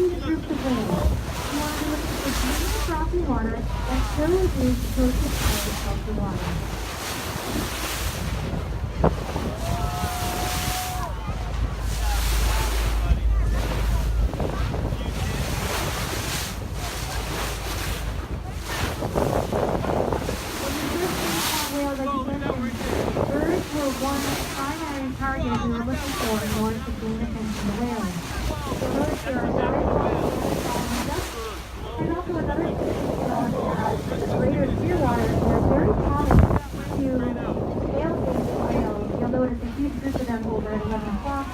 feeding groups of whales. You want to look at the green frothy water and fill it is close to the color of the water. Birds were one primary target we were looking for in order to gain attention to whales. So notice there are and also another species the greater Clearwater, and they're very common to tail-faced whales. You'll notice a huge group of them over at 11 o'clock.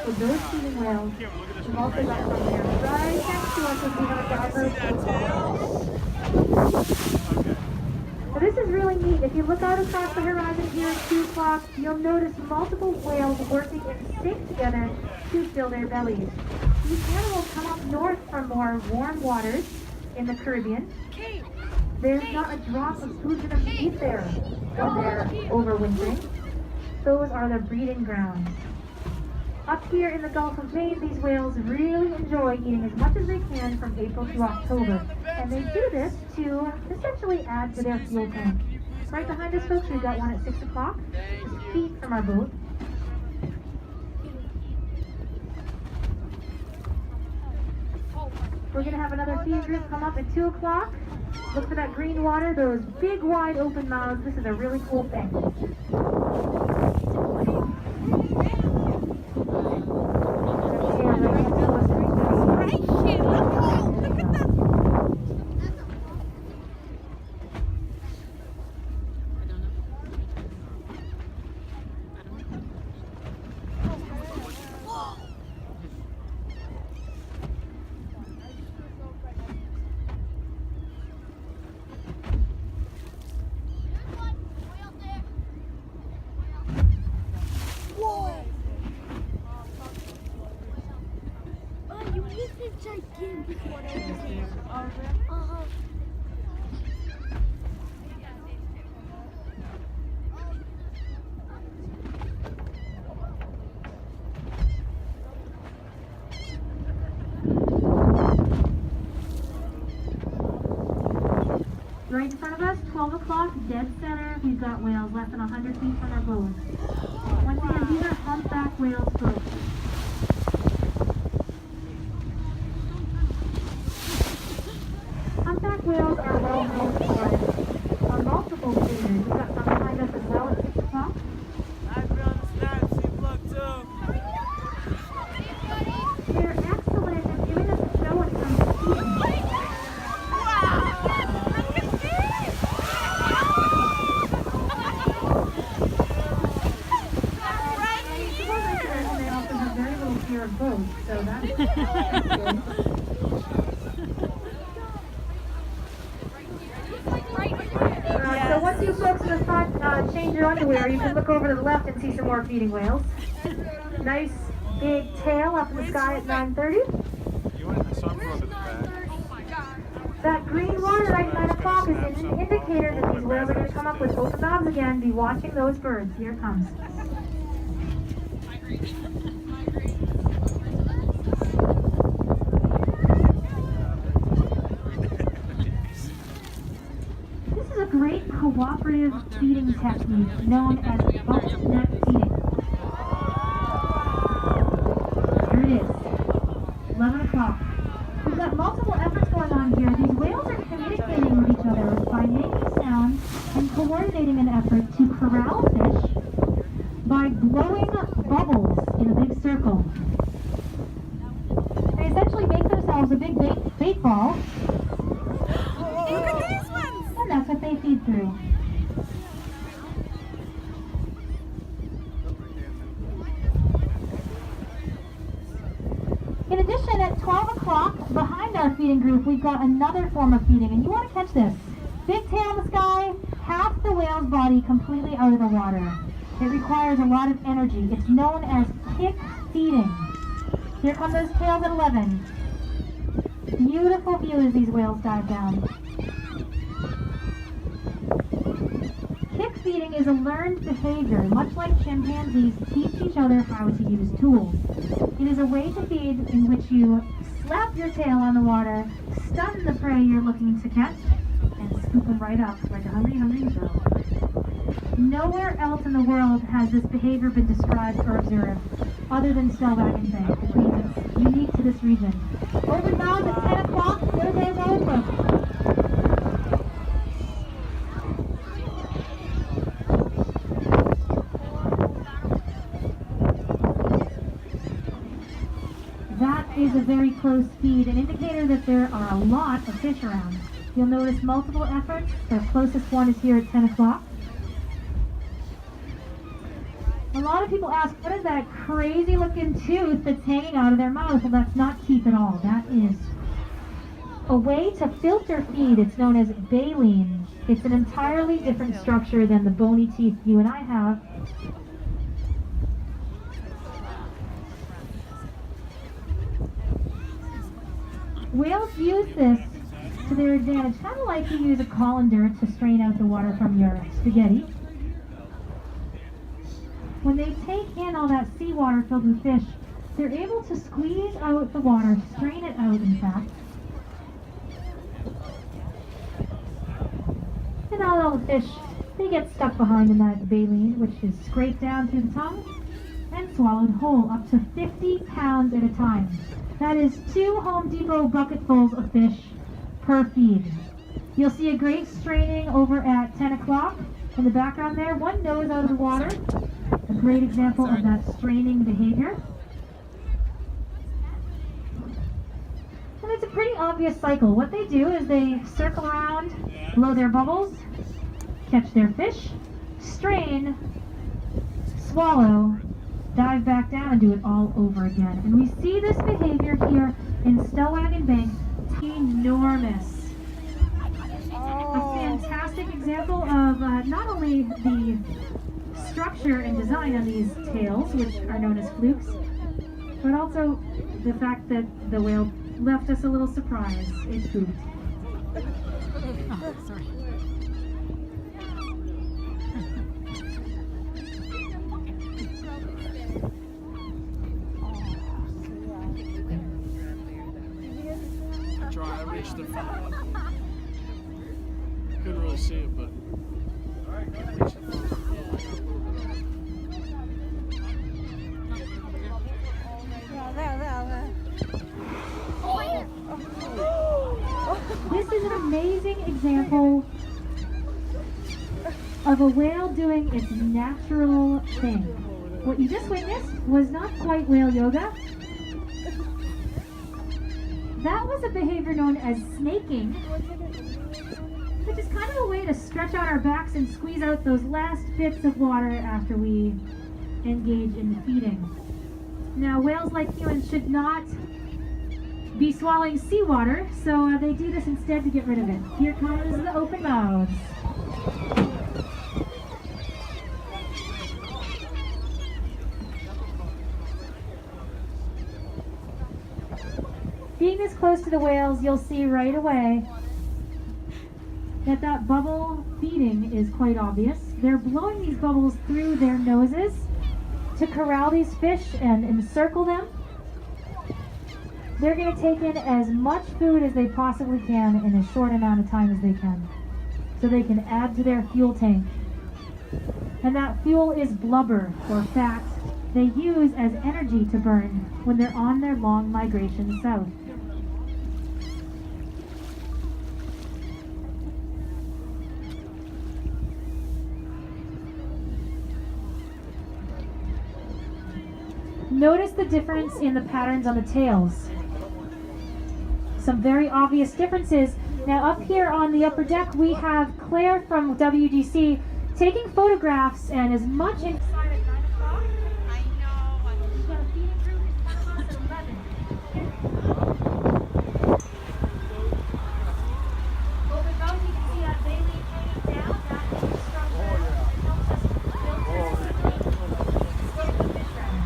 So those feeding whales, we've also got some there right next to us as we have a diverse. So this is really neat. If you look out across the horizon here at 2 o'clock, you'll notice multiple whales working in sync together to fill their bellies. These animals come up north from more warm waters in the Caribbean. There's not a drop of food for them to eat there when they're overwintering. Those are their breeding grounds. Up here in the Gulf of Maine, these whales really enjoy eating as much as they can from April to October. And they do this to essentially add to their fuel tank. Right behind us, folks, we've got one at 6 o'clock, just feet from our boat. We're going to have another feeding group come up at 2 o'clock. Look for that green water, those big wide open mouths. This is a really cool thing. Right in front of us, 12 o'clock, dead center, we've got whales less than 100 feet from our boat. Once again, these are humpback whales, folks. Humpback whales are well known for multiple feeders. We've got some behind us as well at 6 o'clock. They're excellent at giving us a show when it comes to feeding. Both, so that's good. So once you folks in the front change your underwear, you can look over to the left and see some more feeding whales. Nice big tail up in the sky at 9:30. That green water right at 9 o'clock is an indicator that these whales are going to come up with open mouths again. Be watching those birds. Here it comes. Great cooperative feeding technique known as butt neck feeding. Here it is, 11 o'clock. We've got multiple efforts going on here. These whales are communicating with each other by making sounds and coordinating an effort to corral fish by blowing bubbles in a big circle. They essentially make themselves a big bait ball. Look at these ones! And that's what they feed through. In addition, at 12 o'clock, behind our feeding group, we've got another form of feeding, and you want to catch this. Big tail in the sky, half the whale's body completely out of the water. It requires a lot of energy. It's known as kick feeding. Here come those tails at 11. Beautiful view as these whales dive down. Kick feeding is a learned behavior. Much like chimpanzees teach each other how to use tools. It is a way to feed in which you slap your tail on the water, stun the prey you're looking to catch, and scoop them right up like a hungry, hungry hippo. Nowhere else in the world has this behavior been described or observed, other than Stellwagen Bay, which means it's unique to this region. Open mouth at 10 o'clock, there's a road. That is a very close feed, an indicator that there are a lot of fish around. You'll notice multiple efforts. The closest one is here at 10 o'clock. A lot of people ask, what is that crazy looking tooth that's hanging out of their mouth? Well, that's not teeth at all. That is a way to filter feed. It's known as baleen. It's an entirely different structure than the bony teeth you and I have. Whales use this to their advantage, kind of like you use a colander to strain out the water from your spaghetti. When they take in all that seawater filled with fish, they're able to squeeze out the water, strain it out in fact. And all the fish, they get stuck behind in that baleen, which is scraped down through the tongue and swallowed whole, up to 50 pounds at a time. That is 2 Home Depot bucketfuls of fish per feed. You'll see a great straining over at 10 o'clock in the background there. One nose out of the water. A great example of that straining behavior. And it's a pretty obvious cycle. What they do is they circle around, blow their bubbles, catch their fish, strain, swallow, dive back down, and do it all over again. And we see this behavior here in Stellwagen Bank. Enormous. A fantastic example of not only the structure and design on these tails, which are known as flukes, but also the fact that the whale left us a little surprise. It pooped. Oh, sorry. I reached the front. Couldn't really see it, but I reached the front. This is an amazing example of a whale doing its natural thing. What you just witnessed was not quite whale yoga. That was a behavior known as snaking, which is kind of a way to stretch out our backs and squeeze out those last bits of water after we engage in feeding. Now, whales like humans should not be swallowing seawater, so they do this instead to get rid of it. Here comes the open mouths. Being this close to the whales, you'll see right away that that bubble feeding is quite obvious. They're blowing these bubbles through their noses to corral these fish and encircle them. They're going to take in as much food as they possibly can in as short amount of time as they can, so they can add to their fuel tank. And that fuel is blubber, or fat, they use as energy to burn when they're on their long migration south. Notice the difference in the patterns on the tails. Some very obvious differences. Now up here on the upper deck we have Claire from WGC taking photographs, and as much inside at 9 o'clock. I know. She's got a feeding group at 11. Open mouth, you can see that baleen hanging down. That is the structure that helps us filter the fish around.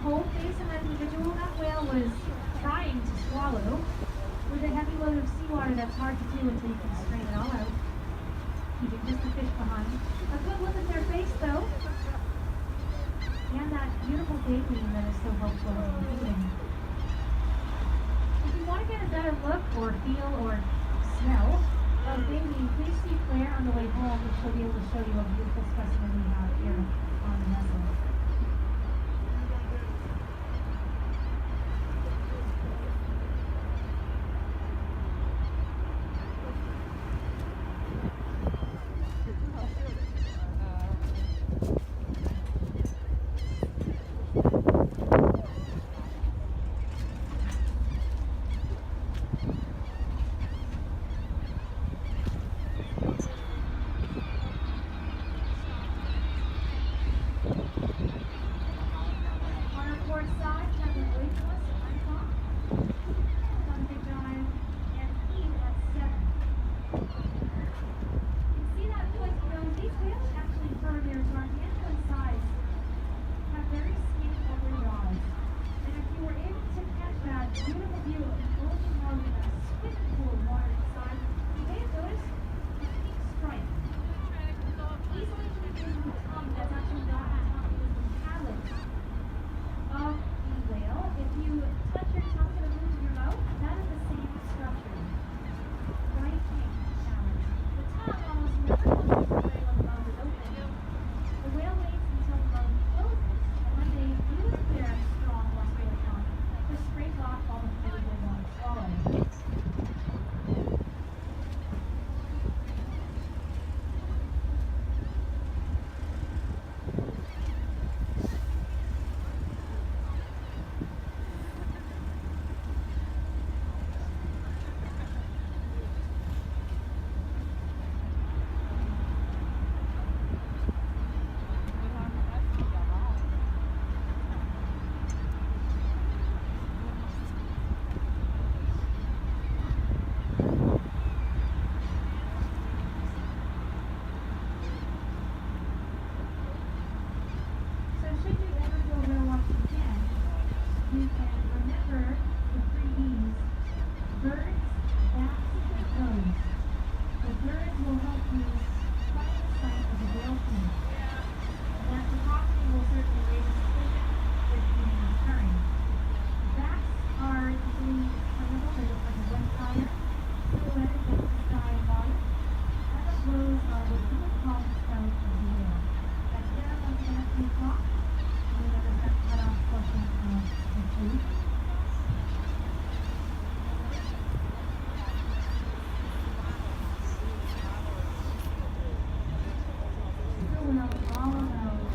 whole face of that individual. That whale was trying to swallow with a heavy load of seawater that's hard to do until you can strain it all out. Keeping just the fish behind. A good look at their face though. And that beautiful baleen that is so helpful in feeding. If you want to get a better look or feel or smell of baleen, please see Claire on the way home, and she'll be able to show you a beautiful specimen we have here on the vessel.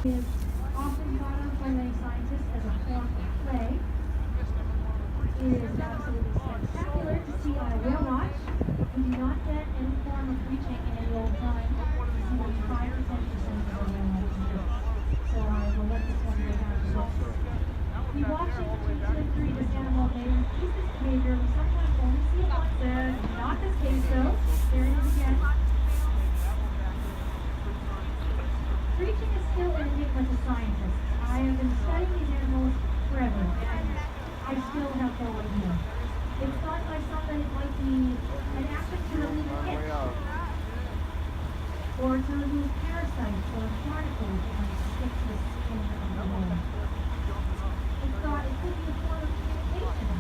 Is often thought of by many scientists as a form of play. It is absolutely spectacular to see on a Whalewatch. We do not get any form of breaching in any old time. We see only 5 to 10% of our Whalewatches. So I will let this one go down to us. We watch it between 2 and 3. This animal may repeat this behavior. We sometimes only see it once there. Not this case though. There it is again. Breaching is still an enigma to scientists. I have been studying these animals forever, and I still have no idea. It's thought by some that it might be an action to remove an itch, or to remove parasites or particles that might stick to the skin of the whale. It's thought it could be a form of communication.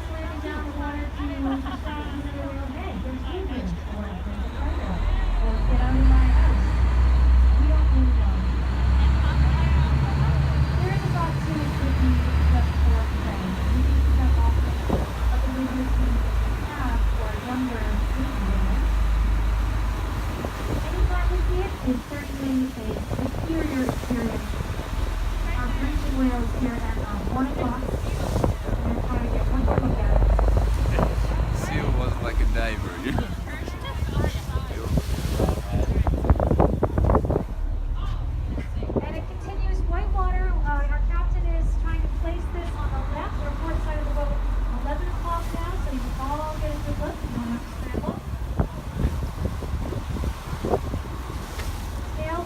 Slamming down the water to shout to the whale, hey, there's you here, or there's a treasure, or get out of my house. We don't really know. There is a thought too it could be just for prey. We need to have also a behavior we have for younger baby whales. Anytime we see it, it's certainly a superior experience. Our breaching whales here at 1 o'clock. We're going to try to get one more look at it. Seal was like a diver.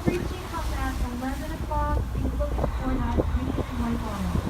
Breaching comes at 11 o'clock. Be looking for that green and white water.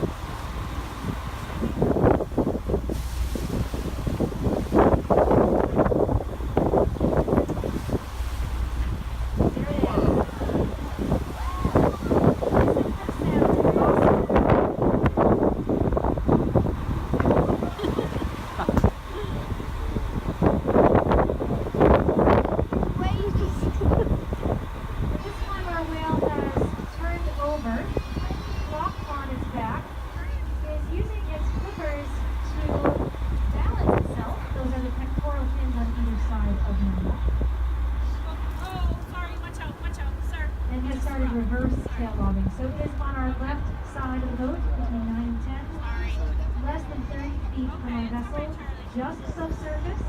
started reverse tail bobbing. So it is on our left side of the boat between 9 and 10. Less than 30 feet from our vessel, just subsurface.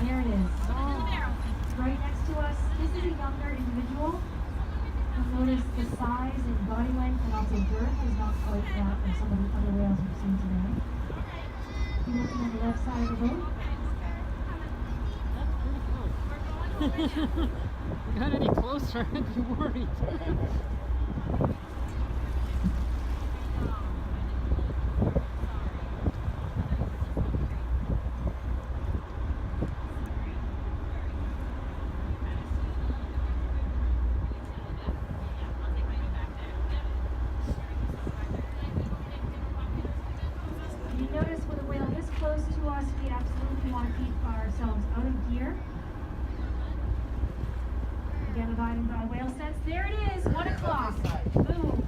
There it is. Right next to us, this is a younger individual. You'll notice the size and body length and also girth is not quite that of some of the other whales we've seen today. You're looking on the left side of the boat. Got any closer, I'd be worried. You notice with a whale this close to us, we absolutely want to keep ourselves out of gear. Again, abiding by whale sense. There it is, 1 o'clock. Boom.